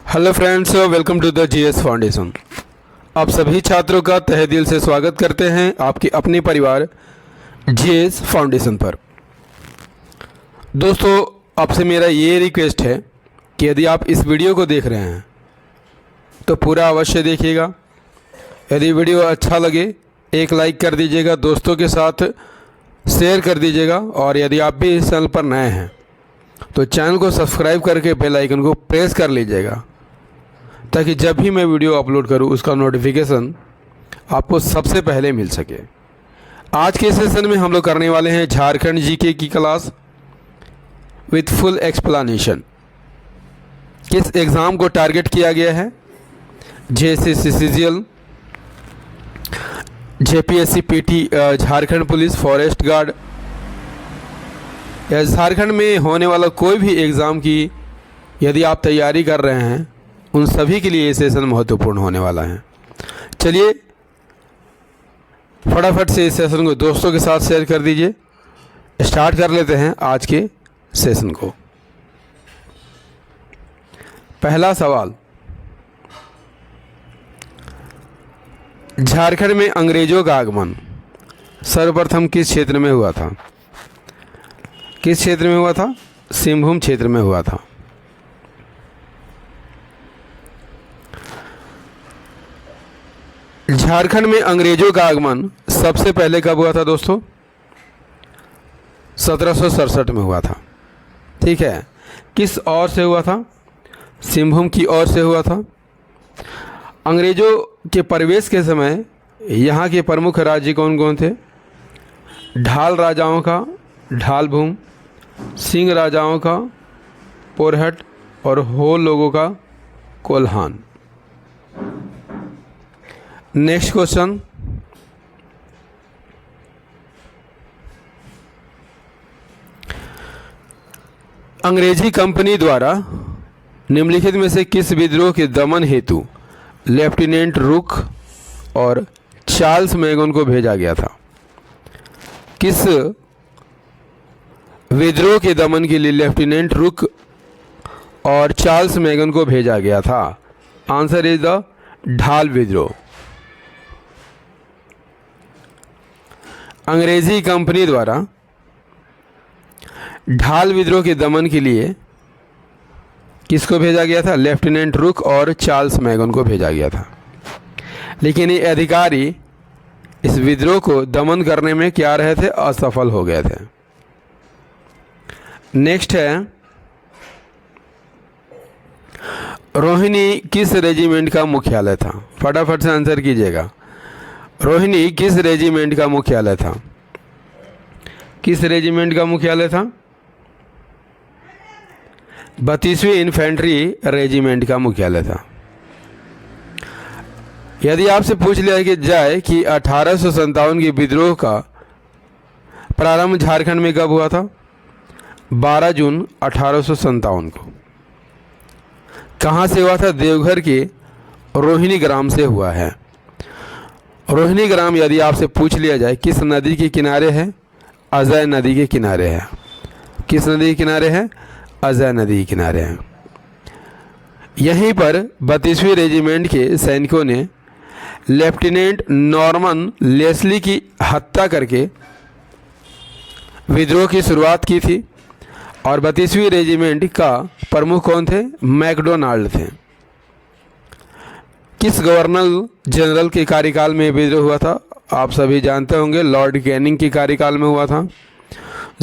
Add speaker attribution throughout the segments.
Speaker 1: Hello friends, welcome to the GS foundation. आप सभी छात्रों का तहे दिल से स्वागत करते हैं आपके अपने परिवार जीएस फाउंडेशन पर। दोस्तों, आपसे मेरा ये रिक्वेस्ट है कि यदि आप इस वीडियो को देख रहे हैं तो पूरा अवश्य देखिएगा। यदि वीडियो अच्छा लगे एक लाइक कर दीजिएगा, दोस्तों के साथ शेयर कर दीजिएगा, और यदि आप भी इस चैनल पर नए हैं तो चैनल को सब्सक्राइब करके बेल आइकन को प्रेस कर लीजिएगा, ताकि जब भी मैं वीडियो अपलोड करूं उसका नोटिफिकेशन आपको सबसे पहले मिल सके। आज के सेशन में हम लोग करने वाले हैं झारखंड जीके की क्लास विथ फुल एक्सप्लेनेशन। किस एग्ज़ाम को टारगेट किया गया है? JCCCL, JPSC PT, Jharkhand police forest guard, या झारखंड में होने वाला कोई भी एग्ज़ाम की यदि आप तैयारी कर रहे हैं, उन सभी के लिए ये सेशन महत्वपूर्ण होने वाला है। चलिए फटाफट से इस सेशन को दोस्तों के साथ शेयर कर दीजिए। स्टार्ट कर लेते हैं आज के सेशन को। पहला सवाल, झारखंड में अंग्रेजों का आगमन सर्वप्रथम किस क्षेत्र में हुआ था? किस क्षेत्र में हुआ था? सिंहभूम क्षेत्र में हुआ था। झारखंड में अंग्रेजों का आगमन सबसे पहले कब हुआ था दोस्तों? 1767 में हुआ था। ठीक है, किस ओर से हुआ था? सिंहभूम की ओर से हुआ था। अंग्रेजों के प्रवेश के समय यहाँ के प्रमुख राज्य कौन कौन थे? ढाल राजाओं का ढालभूम, सिंह राजाओं का पोरहट, और होल लोगों का कोल्हान। नेक्स्ट क्वेश्चन, अंग्रेजी कंपनी द्वारा निम्नलिखित में से किस विद्रोह के दमन हेतु लेफ्टिनेंट रुक और चार्ल्स मैगन को भेजा गया था? किस विद्रोह के दमन के लिए लेफ्टिनेंट रुक और चार्ल्स मैगन को भेजा गया था? आंसर इज द ढाल विद्रोह। अंग्रेजी कंपनी द्वारा ढाल विद्रोह के दमन के लिए किसको भेजा गया था? लेफ्टिनेंट रुक और चार्ल्स मैगन को भेजा गया था। लेकिन ये अधिकारी इस विद्रोह को दमन करने में क्या रहे थे? असफल हो गए थे। नेक्स्ट है, रोहिणी किस रेजिमेंट का मुख्यालय था? फटाफट से आंसर कीजिएगा। रोहिणी किस रेजिमेंट का मुख्यालय था? किस रेजिमेंट का मुख्यालय था? 32वीं इन्फेंट्री रेजिमेंट का मुख्यालय था। यदि आपसे पूछ लिया कि जाए कि 1857 के विद्रोह का प्रारंभ झारखंड में कब हुआ था? 12 जून 1857 को। कहाँ से हुआ था? देवघर के रोहिणी ग्राम से हुआ है। रोहिणी ग्राम यदि आपसे पूछ लिया जाए किस नदी के किनारे है? अजय नदी के किनारे है। किस नदी के किनारे है? अजय नदी के किनारे है। यहीं पर 32वीं रेजिमेंट के सैनिकों ने लेफ्टिनेंट नॉर्मन लेस्ली की हत्या करके विद्रोह की शुरुआत की थी। और 32वीं रेजिमेंट का प्रमुख कौन थे? मैकडोनाल्ड थे। किस गवर्नर जनरल के कार्यकाल में विद्रोह हुआ था? आप सभी जानते होंगे, लॉर्ड कैनिंग के कार्यकाल में हुआ था,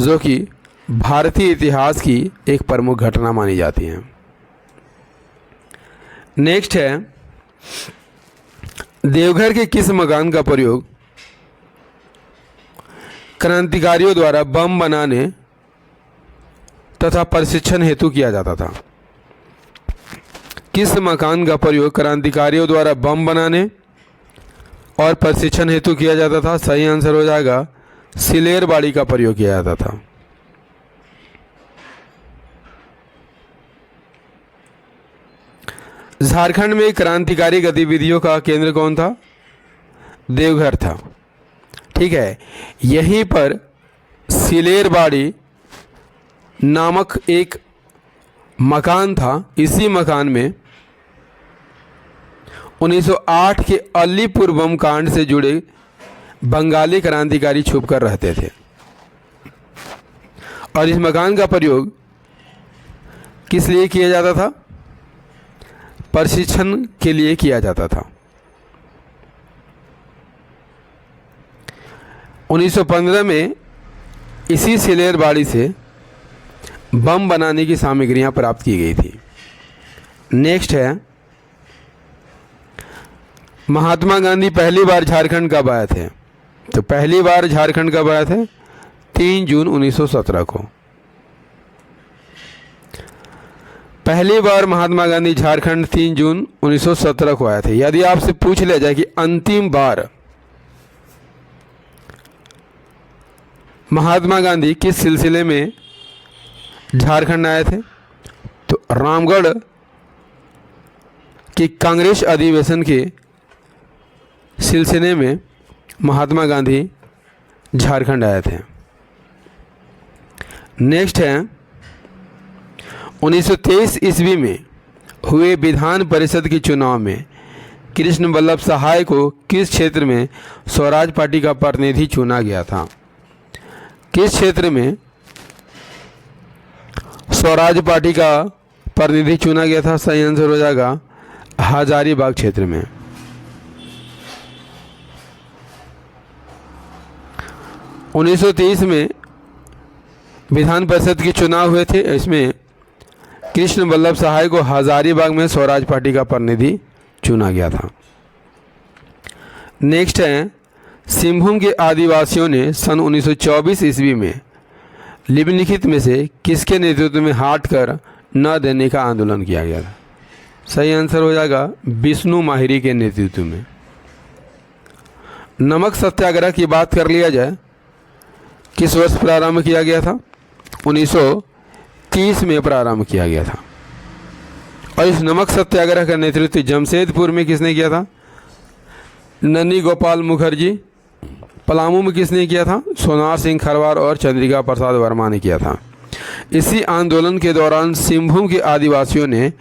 Speaker 1: जो कि भारतीय इतिहास की एक प्रमुख घटना मानी जाती है। नेक्स्ट है, देवघर के किस मकान का प्रयोग क्रांतिकारियों द्वारा बम बनाने तथा प्रशिक्षण हेतु किया जाता था? किस मकान का प्रयोग क्रांतिकारियों द्वारा बम बनाने और प्रशिक्षण हेतु किया जाता था? सही आंसर हो जाएगा सिलेरबाड़ी का प्रयोग किया जाता था। झारखंड में क्रांतिकारी गतिविधियों का केंद्र कौन था? देवघर था। ठीक है, यहीं पर सिलेरबाड़ी नामक एक मकान था। इसी मकान में 1908 के अलीपुर बम कांड से जुड़े बंगाली क्रांतिकारी छुपकर रहते थे और इस मकान का प्रयोग किस लिए किया जाता था? प्रशिक्षण के लिए किया जाता था। 1915 में इसी सिलेरबाड़ी से बम बनाने की सामग्रियां प्राप्त की गई थी। नेक्स्ट है, महात्मा गांधी पहली बार झारखंड कब आए थे? तो पहली बार झारखंड कब आए थे? 3 जून 1917 को। पहली बार महात्मा गांधी झारखंड 3 जून 1917 को आए थे। यदि आपसे पूछ लिया जाए कि अंतिम बार महात्मा गांधी किस सिलसिले में झारखंड आए थे, तो रामगढ़ के कांग्रेस अधिवेशन के सिलसिले में महात्मा गांधी झारखंड आए थे। नेक्स्ट है, 1923 ईस्वी में हुए विधान परिषद के चुनाव में कृष्ण वल्लभ सहाय को किस क्षेत्र में स्वराज पार्टी का प्रतिनिधि चुना गया था? किस क्षेत्र में स्वराज पार्टी का प्रतिनिधि चुना गया था? सही आंसर हो जाएगा हजारीबाग क्षेत्र में। उन्नीस सौ 1923 में विधान परिषद के चुनाव हुए थे। इसमें कृष्ण वल्लभ सहाय को हजारीबाग में स्वराज पार्टी का प्रतिनिधि चुना गया था। नेक्स्ट है, सिंहभूम के आदिवासियों ने सन 1924 ईस्वी में निम्नलिखित में से किसके नेतृत्व में हाट कर न देने का आंदोलन किया गया था? सही आंसर हो जाएगा विष्णु माहिरी के नेतृत्व में। नमक सत्याग्रह की बात कर लिया जाए, किस वर्ष प्रारंभ किया गया था? 1930 में प्रारंभ किया गया था। और इस नमक सत्याग्रह का नेतृत्व जमशेदपुर में किसने किया था? नन्नी गोपाल मुखर्जी। पलामू में किसने किया था? सोनार सिंह खरवार और चंद्रिका प्रसाद वर्मा ने किया था। इसी आंदोलन के दौरान सिंहभूम के आदिवासियों ने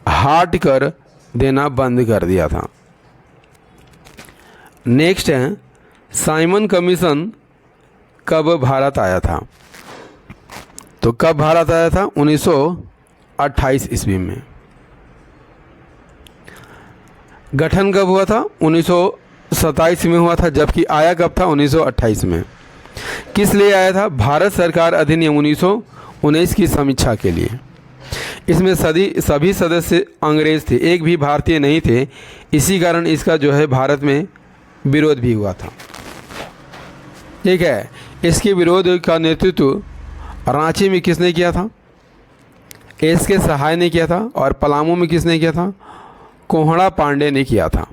Speaker 1: हाट कर देना बंद कर दिया था। नेक्स्ट है, साइमन कमीशन कब भारत आया था? तो कब भारत आया था? 1928 ईस्वी में। गठन कब हुआ था? 1927 में हुआ था, जबकि आया कब था? 1928 में। किस लिए आया था? भारत सरकार अधिनियम 1919 की समीक्षा के लिए। इसमें सभी सदस्य अंग्रेज थे, एक भी भारतीय नहीं थे। इसी कारण इसका जो है भारत में विरोध भी हुआ था। ठीक है, इसके विरोध का नेतृत्व रांची में किसने किया था? एस के सहाय ने किया था। और पलामू में किसने किया था? कोहड़ा पांडे ने किया था।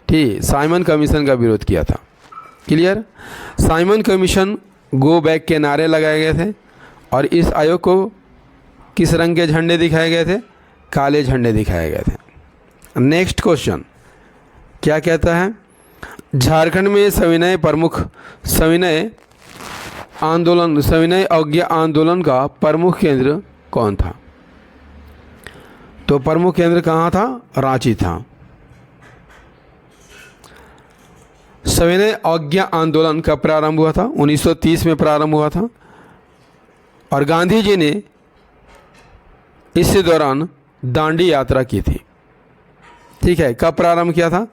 Speaker 1: ठीक, साइमन कमीशन का विरोध किया था। Clear? Simon commission go back के नारे लगाए गए थे और इस आयोग को किस रंग के झंडे दिखाए गए थे? काले झंडे दिखाए गए थे। नेक्स्ट क्वेश्चन क्या कहता है? झारखंड में सविनय अवज्ञा आंदोलन का प्रमुख केंद्र कौन था? तो प्रमुख केंद्र कहाँ था? रांची था। सविनय अवज्ञा आंदोलन कब प्रारंभ हुआ था? 1930 में प्रारंभ हुआ था और गांधी जी ने इस दौरान दांडी यात्रा की थी। ठीक है, कब प्रारंभ किया था?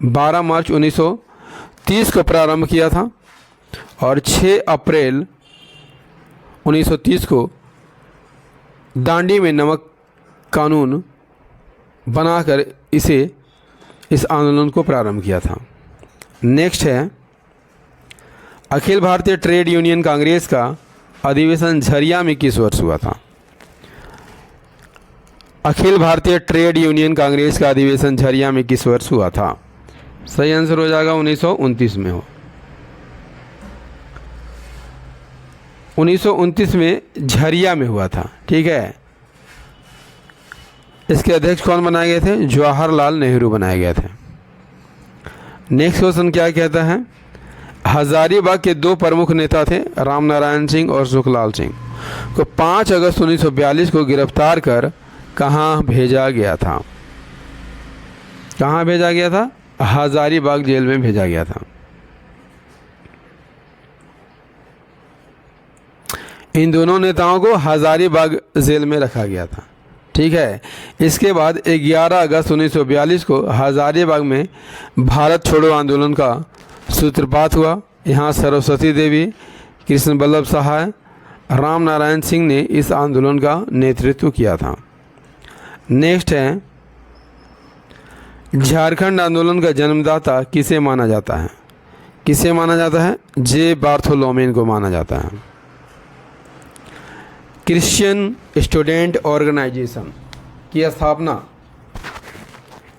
Speaker 1: 12 मार्च 1930 को प्रारंभ किया था और 6 अप्रैल 1930 को दांडी में नमक कानून बनाकर इस आंदोलन को प्रारंभ किया था। नेक्स्ट है, अखिल भारतीय ट्रेड यूनियन कांग्रेस का अधिवेशन झरिया में किस वर्ष हुआ था? अखिल भारतीय ट्रेड यूनियन कांग्रेस का अधिवेशन झरिया में किस वर्ष हुआ था? सही आंसर हो जाएगा 1929 में हो। 1929 में झरिया में हुआ था। ठीक है, इसके अध्यक्ष कौन बनाए गए थे? जवाहरलाल नेहरू बनाए गए थे। नेक्स्ट क्वेश्चन क्या कहता है? हजारीबाग के 2 प्रमुख नेता थे, रामनारायण सिंह और सुखलाल सिंह, को 5 अगस्त 1942 को गिरफ्तार कर कहाँ भेजा गया था? कहाँ भेजा गया था? हजारीबाग जेल में भेजा गया था। इन दोनों नेताओं को हजारीबाग जेल में रखा गया था। ठीक है। इसके बाद 11 अगस्त 1942 को हजारीबाग में भारत छोड़ो आंदोलन का सूत्रपात हुआ। यहाँ सरस्वती देवी, कृष्ण बल्लभ सहाय, राम नारायण सिंह ने इस आंदोलन का नेतृत्व किया था। नेक्स्ट है, झारखंड आंदोलन का जन्मदाता किसे माना जाता है? किसे माना जाता है? जे बार्थोलोमेन को माना जाता है। क्रिश्चियन स्टूडेंट ऑर्गेनाइजेशन की स्थापना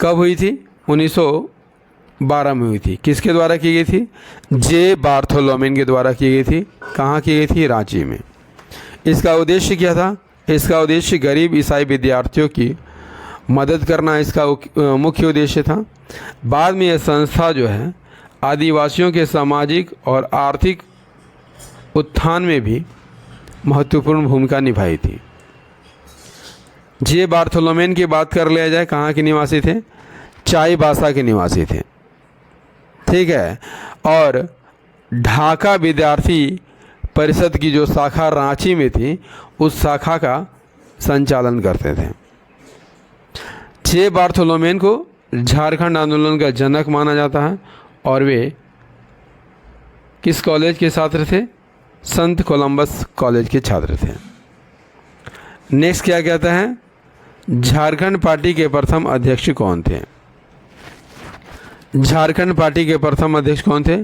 Speaker 1: कब हुई थी? 1912 में हुई थी। किसके द्वारा की गई थी? जे बार्थोलोमेन के द्वारा की गई थी। कहाँ की गई थी? रांची में। इसका उद्देश्य क्या था? इसका उद्देश्य गरीब ईसाई विद्यार्थियों की मदद करना इसका मुख्य उद्देश्य था। बाद में यह संस्था जो है आदिवासियों के सामाजिक और आर्थिक उत्थान में भी महत्वपूर्ण भूमिका निभाई थी। जे बार्थोलोमेन की बात कर लिया जाए, कहाँ के निवासी थे? चाईबासा के निवासी थे। ठीक है। और ढाका विद्यार्थी परिषद की जो शाखा रांची में थी, उस शाखा का संचालन करते थे। जे बार्थोलोमेन को झारखंड आंदोलन का जनक माना जाता है और वे किस कॉलेज के छात्र थे? संत कोलंबस कॉलेज के छात्र थे। नेक्स्ट क्या कहता है? झारखंड पार्टी के प्रथम अध्यक्ष कौन थे? झारखंड पार्टी के प्रथम अध्यक्ष कौन थे?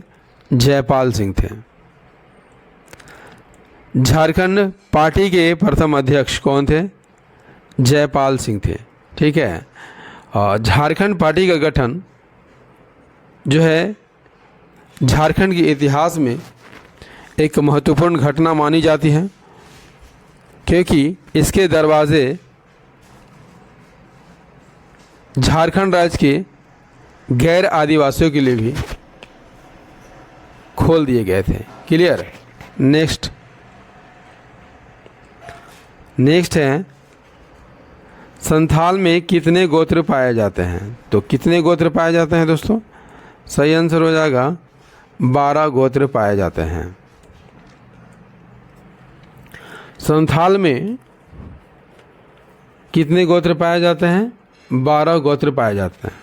Speaker 1: जयपाल सिंह थे। झारखंड पार्टी के प्रथम अध्यक्ष कौन थे? जयपाल सिंह थे। ठीक है। झारखंड पार्टी का गठन जो है झारखंड के इतिहास में एक महत्वपूर्ण घटना मानी जाती है, क्योंकि इसके दरवाजे झारखंड राज्य के गैर आदिवासियों के लिए भी खोल दिए गए थे। क्लियर? नेक्स्ट है, संथाल में कितने गोत्र पाए जाते हैं? तो कितने गोत्र पाए जाते हैं दोस्तों? सही आंसर हो जाएगा 12 गोत्र पाए जाते हैं। संथाल में कितने गोत्र पाए जाते हैं? 12 गोत्र पाए जाते हैं।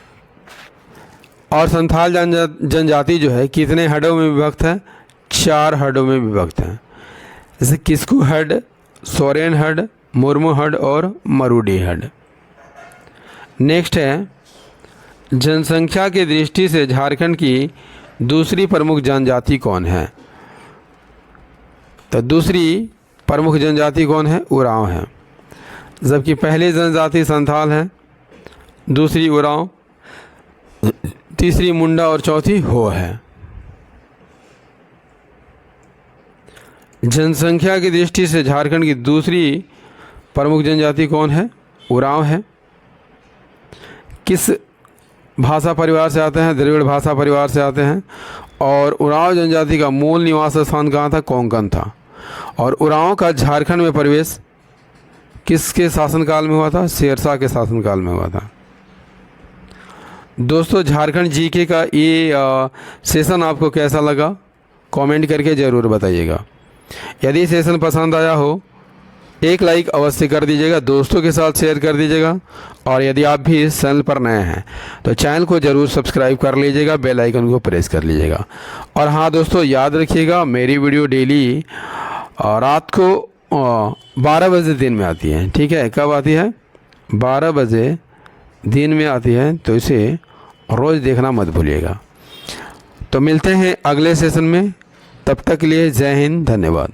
Speaker 1: और संथाल जनजाति जो है कितने हडों में विभक्त है? 4 हडों में विभक्त है। जैसे किस्कू हड, सोरेन हड, मुर्मू हड और मरूडी हड। नेक्स्ट है, जनसंख्या की दृष्टि से झारखंड की दूसरी प्रमुख जनजाति कौन है? तो दूसरी प्रमुख जनजाति कौन है? उरांव है। जबकि पहली जनजाति संथाल है, दूसरी उरांव, तीसरी मुंडा और चौथी हो है। जनसंख्या की दृष्टि से झारखंड की दूसरी प्रमुख जनजाति कौन है? उरांव है। किस भाषा परिवार से आते हैं? द्रविड़ भाषा परिवार से आते हैं। और उरांव जनजाति का मूल निवास स्थान कहाँ था? कोंकण था। और उरांव का झारखंड में प्रवेश किसके शासनकाल में हुआ था? शेरशाह के शासनकाल में हुआ था। दोस्तों, झारखंड जीके का ये सेशन आपको कैसा लगा? कमेंट करके ज़रूर बताइएगा। यदि सेशन पसंद आया हो, एक लाइक अवश्य कर दीजिएगा, दोस्तों के साथ शेयर कर दीजिएगा। और यदि आप भी इस चैनल पर नए हैं तो चैनल को ज़रूर सब्सक्राइब कर लीजिएगा, बेल आइकन को प्रेस कर लीजिएगा। और हाँ दोस्तों, याद रखिएगा मेरी वीडियो डेली रात को 12 बजे दिन में आती है। ठीक है? कब आती है? 12 बजे दिन में आती है, तो इसे रोज़ देखना मत भूलिएगा। तो मिलते हैं अगले सेशन में, तब तक के लिए जय हिंद, धन्यवाद।